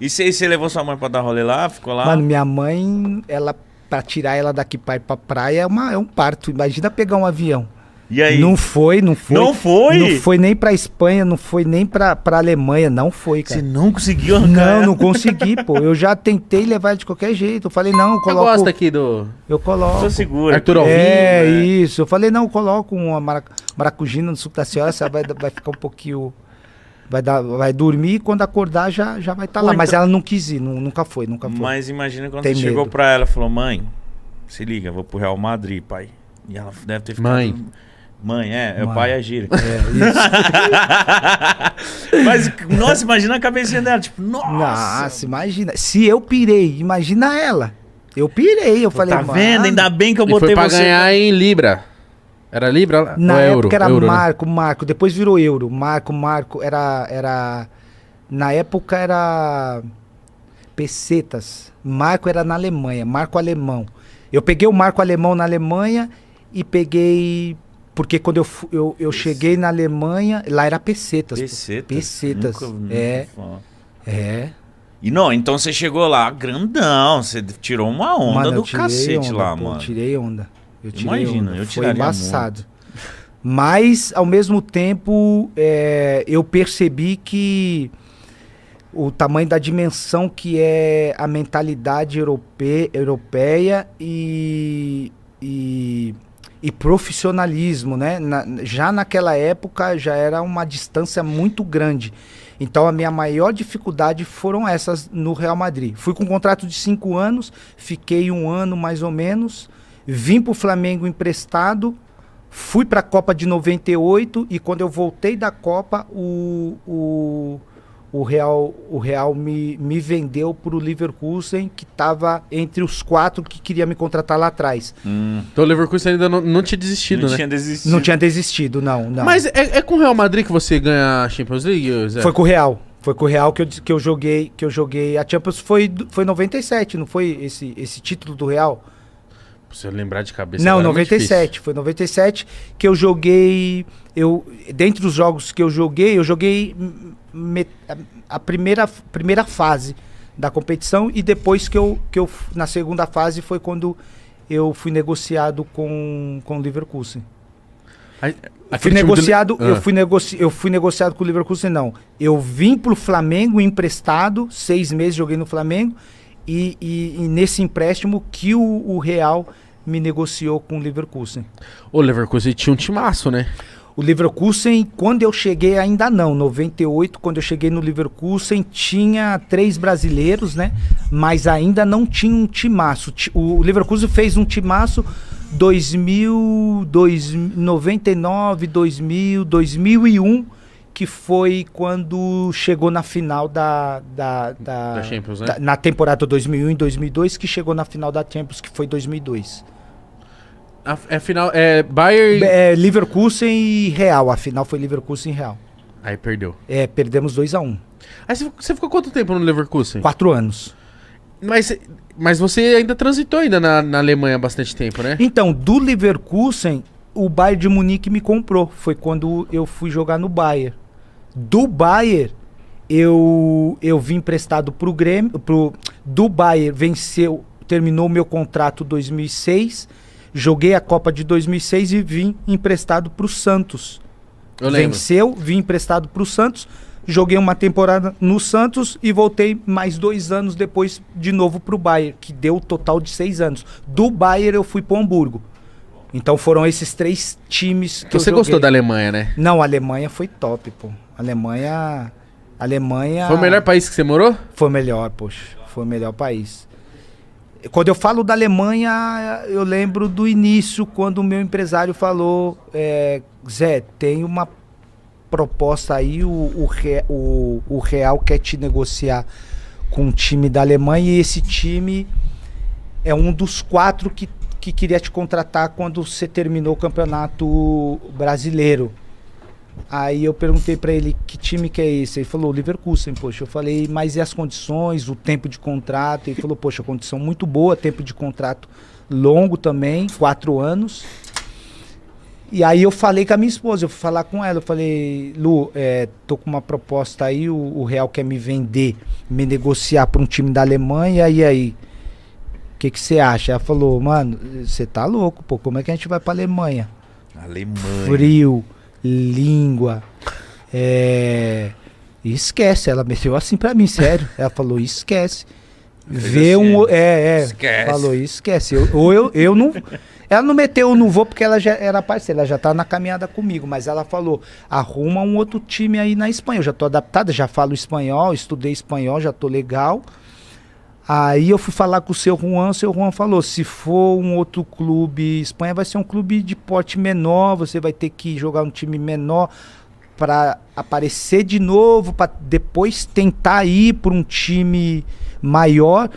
E você levou sua mãe pra dar rolê lá? Ficou lá? Mano, minha mãe, ela, pra tirar ela daqui pra ir pra praia é um parto. Imagina pegar um avião. E aí? Não foi. Não foi? Não foi nem pra Espanha, não foi nem pra Alemanha, não foi, cara. Você não conseguiu arrancar? Não consegui, pô. Eu já tentei levar ela de qualquer jeito. Eu falei, não, eu Você coloco... gosta aqui do Eu coloco. Tô seguro. Arthur Alvim? É, isso. Eu falei, não, eu coloco uma maracujina no suco da senhora, você vai ficar um pouquinho... Vai dormir e quando acordar já vai estar lá. Então... Mas ela não quis ir, nunca foi. Mas imagina quando Tem você chegou medo. pra ela e falou, mãe, se liga, vou pro Real Madrid, pai. E ela deve ter ficado... Mãe, o pai é gíria. Mas, nossa, imagina a cabecinha dela, tipo, Nossa, imagina. Se eu pirei, imagina ela. Eu pirei, eu falei, tá vendo? Ainda bem que eu E botei foi pra você... ganhar em Libra. Era Libra na ou época euro? era Euro, Marco, depois virou euro. Marco, era... Na época era... Pesetas. Marco era na Alemanha, marco alemão. Eu peguei o marco alemão na Alemanha e peguei... Porque quando eu cheguei na Alemanha, lá era pesetas. Pesetas. É. E não, então você chegou lá grandão, você tirou uma onda mano, do cacete onda, lá, pô, mano. Eu tirei onda. Imagina, eu Foi tiraria embaçado. muito. Mas, ao mesmo tempo, eu percebi que o tamanho da dimensão que é a mentalidade europeia e profissionalismo, né? Já naquela época já era uma distância muito grande. Então a minha maior dificuldade foram essas no Real Madrid. Fui com um contrato de 5 anos, fiquei 1 ano mais ou menos, vim para o Flamengo emprestado, fui para a Copa de 98 e quando eu voltei da Copa, o Real me vendeu para o Leverkusen, que estava entre os 4 que queria me contratar lá atrás. Então o Leverkusen ainda não tinha desistido, né? Não tinha desistido, não. Mas é com o Real Madrid que você ganha a Champions League, Zé? Foi com o Real. Foi com o Real que eu joguei. A Champions foi 97, não foi esse título do Real? Pra você lembrar de cabeça. Não, 97. Foi 97 que eu joguei. Dentre os jogos que eu joguei a primeira fase da competição e depois que eu na segunda fase foi quando eu fui negociado com o Leverkusen. Eu fui negociado com o Leverkusen, não. Eu vim pro Flamengo emprestado, 6 meses joguei no Flamengo e nesse empréstimo que o Real me negociou com o Leverkusen. O Leverkusen tinha um timaço, né? O Leverkusen, quando eu cheguei, ainda não. 98, quando eu cheguei no Leverkusen, tinha 3 brasileiros, né? Mas ainda não tinha um timaço. O Leverkusen fez um timaço 2000, 99, 2000, 2001, que foi quando chegou na final da Champions, né? Na temporada 2001 e 2002, que chegou na final da Champions, que foi 2002. A final é Bayern... Leverkusen e Real. A final foi Leverkusen e Real. Aí perdeu. Perdemos 2-1. Aí você ficou quanto tempo no Leverkusen? 4 anos. Mas você ainda transitou ainda na Alemanha há bastante tempo, né? Então, do Leverkusen, o Bayern de Munique me comprou. Foi quando eu fui jogar no Bayern. Do Bayern, eu vim emprestado pro Grêmio. Do Bayern, terminou o meu contrato em 2006. Joguei a Copa de 2006 e vim emprestado pro Santos. Eu lembro. Venceu, vim emprestado pro Santos. Joguei uma temporada no Santos e voltei mais 2 anos depois de novo pro Bayern, que deu o total de 6 anos. Do Bayern eu fui pro Hamburgo. Então foram esses 3 times que Você gostou da Alemanha, né? Não, a Alemanha foi top, pô. Alemanha... Foi o melhor país que você morou? Foi o melhor, poxa. Foi o melhor país. Quando eu falo da Alemanha, eu lembro do início, quando o meu empresário falou, Zé, tem uma proposta aí, o Real quer te negociar com um time da Alemanha e esse time é um dos 4 que queria te contratar quando você terminou o Campeonato Brasileiro. Aí eu perguntei pra ele, que time que é esse? Ele falou, Leverkusen, poxa. Eu falei, mas e as condições, o tempo de contrato? Ele falou, poxa, condição muito boa, tempo de contrato longo também, 4 anos. E aí eu falei com a minha esposa, eu fui falar com ela, eu falei, Lu, tô com uma proposta aí, o Real quer me vender, me negociar para um time da Alemanha, e aí? O que você acha? Ela falou, mano, você tá louco, pô, como é que a gente vai pra Alemanha? Alemanha. Frio, língua, esquece, ela meteu assim pra mim, sério. Ela falou, esquece. Vê um. Esquece. Falou, esquece. Eu não. Ela não meteu, eu não vou, porque ela já era parceira, ela já tá na caminhada comigo, mas ela falou, arruma um outro time aí na Espanha. Eu já tô adaptada, já falo espanhol, estudei espanhol, já tô legal. Aí eu fui falar com o seu Juan falou, se for um outro clube, Espanha vai ser um clube de porte menor, você vai ter que jogar um time menor para aparecer de novo, para depois tentar ir para um time maior.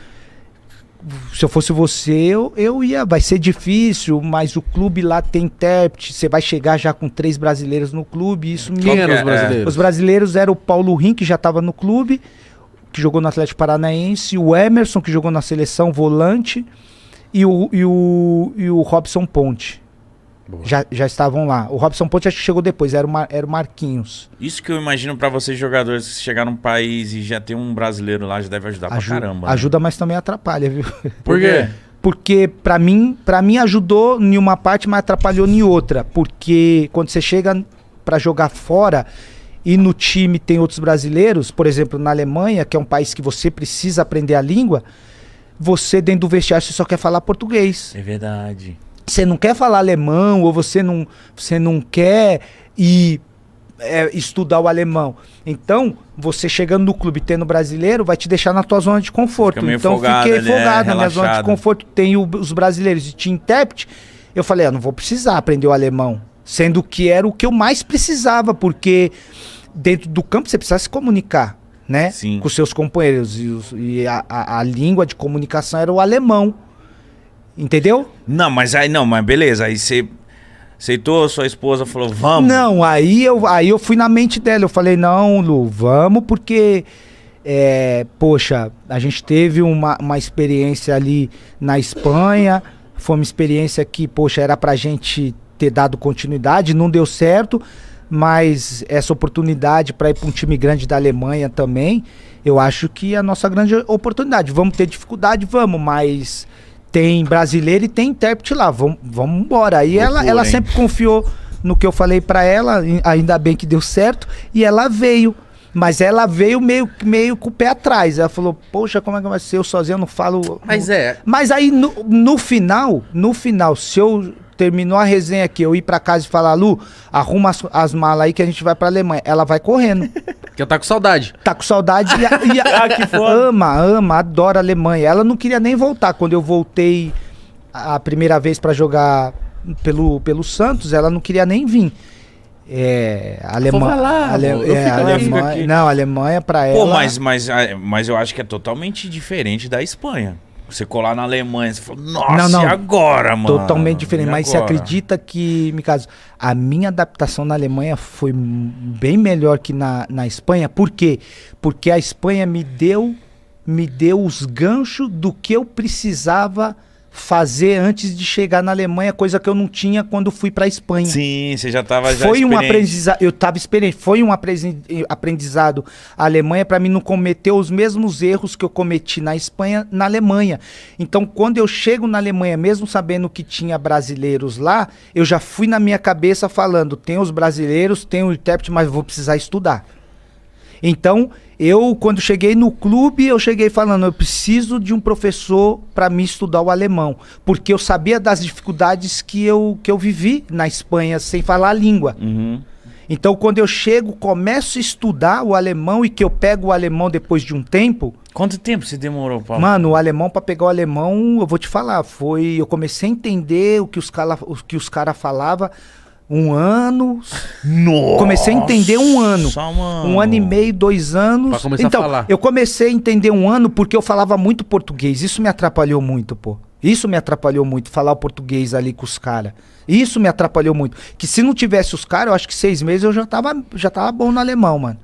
Se eu fosse você, eu ia, vai ser difícil, mas o clube lá tem intérprete, você vai chegar já com 3 brasileiros no clube, isso me... Quem eram os brasileiros? Os brasileiros eram o Paulo Rim, que já estava no clube, que jogou no Atlético Paranaense, o Emerson, que jogou na seleção, volante, e o Robson Ponte. Já estavam lá. O Robson Ponte acho que chegou depois, era o Marquinhos. Isso que eu imagino pra vocês jogadores, que chegar num país e já ter um brasileiro lá, já deve ajudar pra caramba. Ajuda, mas também atrapalha, viu? Por quê? Porque pra mim ajudou em uma parte, mas atrapalhou em outra. Porque quando você chega pra jogar fora e no time tem outros brasileiros, por exemplo, na Alemanha, que é um país que você precisa aprender a língua, você dentro do vestiário você só quer falar português. É verdade. Você não quer falar alemão ou você não quer ir estudar o alemão. Então, você chegando no clube tendo brasileiro, vai te deixar na tua zona de conforto. Então, fiquei folgado na minha zona de conforto. Tem os brasileiros e tinha intérprete. Eu falei, não vou precisar aprender o alemão. Sendo que era o que eu mais precisava, porque dentro do campo você precisa se comunicar, né? Sim. Com seus companheiros. E a língua de comunicação era o alemão. Entendeu? Não, mas beleza. Aí você aceitou, sua esposa falou, vamos. Não, aí eu fui na mente dela. Eu falei, não, Lu, vamos, porque, poxa, a gente teve uma experiência ali na Espanha. Foi uma experiência que, poxa, era pra gente ter dado continuidade, não deu certo. Mas essa oportunidade para ir para um time grande da Alemanha também, eu acho que é a nossa grande oportunidade. Vamos ter dificuldade, vamos, mas... Tem brasileiro e tem intérprete lá, vamos embora. Aí ela sempre confiou no que eu falei pra ela, ainda bem que deu certo, e ela veio. Mas ela veio meio com o pé atrás. Ela falou, poxa, como é que vai ser? Eu sozinho eu não falo... Mas Mas aí no final, se eu terminou a resenha aqui, eu ir pra casa e falar, Lu, arruma as malas aí que a gente vai pra Alemanha. Ela vai correndo. Porque tá com saudade. Tá com saudade Que foda. ama, adora a Alemanha. Ela não queria nem voltar. Quando eu voltei a primeira vez pra jogar pelo Santos, ela não queria nem vir. A Alemanha pra ela... Pô, mas eu acho que é totalmente diferente da Espanha. Você colar na Alemanha, você fala, nossa, não, e agora, mano? Totalmente diferente. Mas você agora? acredita que, no caso, a minha adaptação na Alemanha foi bem melhor que na Espanha? Por quê? Porque a Espanha me deu os ganchos do que eu precisava fazer antes de chegar na Alemanha, coisa que eu não tinha quando fui para a Espanha. Sim, você já estava Foi um aprendizado, eu estava experiente, foi um aprendizado a Alemanha para mim não cometer os mesmos erros que eu cometi na Espanha, na Alemanha. Então, quando eu chego na Alemanha, mesmo sabendo que tinha brasileiros lá, eu já fui na minha cabeça falando, tem os brasileiros, tem o intérprete, mas vou precisar estudar. Então, quando cheguei no clube, eu cheguei falando, eu preciso de um professor para me estudar o alemão, porque eu sabia das dificuldades que eu vivi na Espanha sem falar a língua. Uhum. Então, quando eu chego, começo a estudar o alemão e que eu pego o alemão depois de um tempo... Quanto tempo você demorou, Paulo? Mano, o alemão, para pegar o alemão, eu vou te falar, eu comecei a entender o que os caras falavam. 1 ano. Nossa, comecei a entender 1 ano. Mano. 1 ano e meio, 2 anos. Pra começar a falar. Eu comecei a entender 1 ano porque eu falava muito português. Isso me atrapalhou muito, pô. Isso me atrapalhou muito, falar o português ali com os caras. Isso me atrapalhou muito. Que se não tivesse os caras, eu acho que 6 meses eu já tava bom no alemão, mano.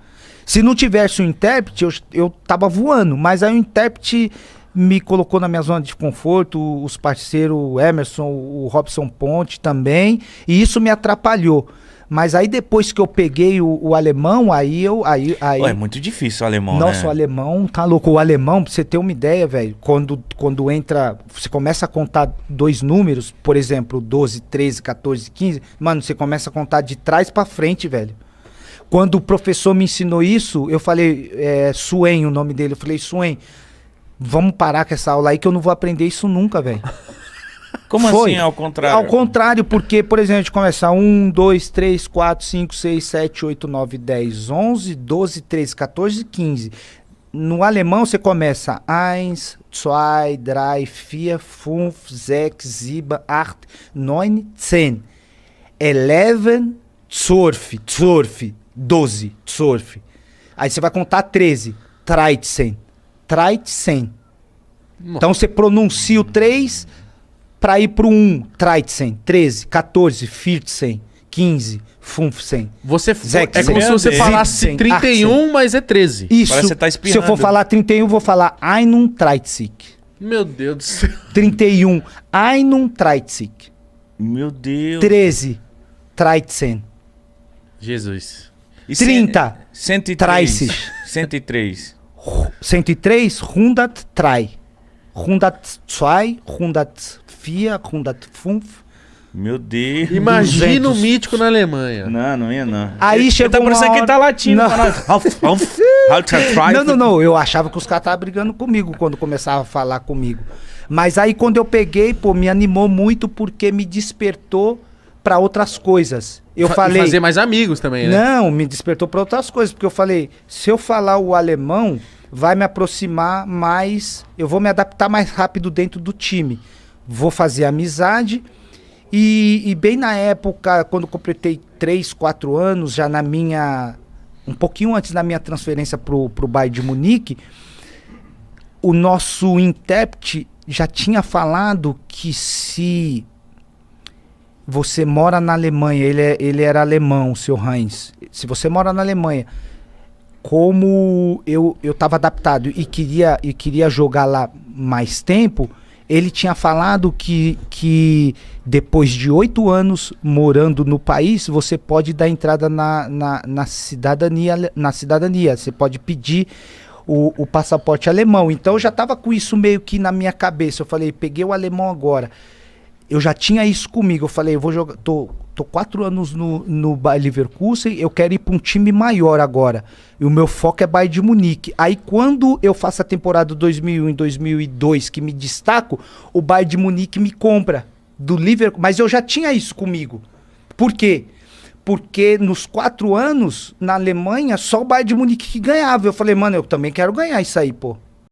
Se não tivesse o intérprete, eu tava voando. Mas aí o intérprete me colocou na minha zona de conforto, os parceiros Emerson, o Robson Ponte também, e isso me atrapalhou. Mas aí depois que eu peguei o alemão, aí é muito difícil o alemão, nossa, né? o alemão, tá louco. O alemão, pra você ter uma ideia, velho, quando entra, você começa a contar 2 números, por exemplo, 12, 13, 14, 15, mano, você começa a contar de trás pra frente, velho. Quando o professor me ensinou isso, eu falei, Suen, o nome dele, eu falei, Suen, vamos parar com essa aula aí que eu não vou aprender isso nunca, velho. Como assim, ao contrário? Ao contrário, porque, por exemplo, a gente começa 1, 2, 3, 4, 5, 6, 7, 8, 9, 10, 11, 12, 13, 14, 15. No alemão você começa 1, 2, 3, 4, 5, 6, 7, 8, 9, 10. 11, 12, 12, 12. Aí você vai contar 13. 13. 13. Então você pronuncia o 3 para ir pro 1. 13, 13, 14, 14, 15, 15. É como se você falasse 31, mas é 13. Isso. Parece que você tá Se eu espirrando. for falar 31, eu vou falar 31. Meu Deus do céu. 31. 31. Meu Deus. 13. 13. Jesus. E 30. 103. 103. 103, 103. 102, 104, 105. Meu Deus. Imagina o 200. mítico na Alemanha. Não ia não. Aí chegou tá parecendo uma que ele tá hora- latindo. Não. Não. Eu achava que os caras estavam brigando comigo quando começava a falar comigo. Mas aí quando eu peguei, pô, me animou muito porque me despertou pra outras coisas. Eu falei... Fazer mais amigos também, né? Não, me despertou pra outras coisas. Porque eu falei, se eu falar o alemão, vai me aproximar mais... Eu vou me adaptar mais rápido dentro do time. Vou fazer amizade... E bem na época, quando completei 3, 4 anos, já na minha... Um pouquinho antes da minha transferência pro Bayern de Munique, o nosso intérprete já tinha falado que se você mora na Alemanha, ele era alemão, o seu Heinz, se você mora na Alemanha, como eu estava adaptado e queria jogar lá mais tempo... Ele tinha falado que depois de 8 anos morando no país, você pode dar entrada na cidadania. Você pode pedir o passaporte alemão. Então eu já estava com isso meio que na minha cabeça. Eu falei, peguei o alemão agora. Eu já tinha isso comigo. Eu falei, eu vou jogar. Tô 4 anos no Bayer Leverkusen, eu quero ir para um time maior agora. E o meu foco é Bayern de Munique. Aí quando eu faço a temporada 2001 e 2002, que me destaco, o Bayern de Munique me compra do Leverkusen. Mas eu já tinha isso comigo. Por quê? Porque nos 4 anos, na Alemanha, só o Bayern de Munique que ganhava. Eu falei, mano, eu também quero ganhar isso aí, pô.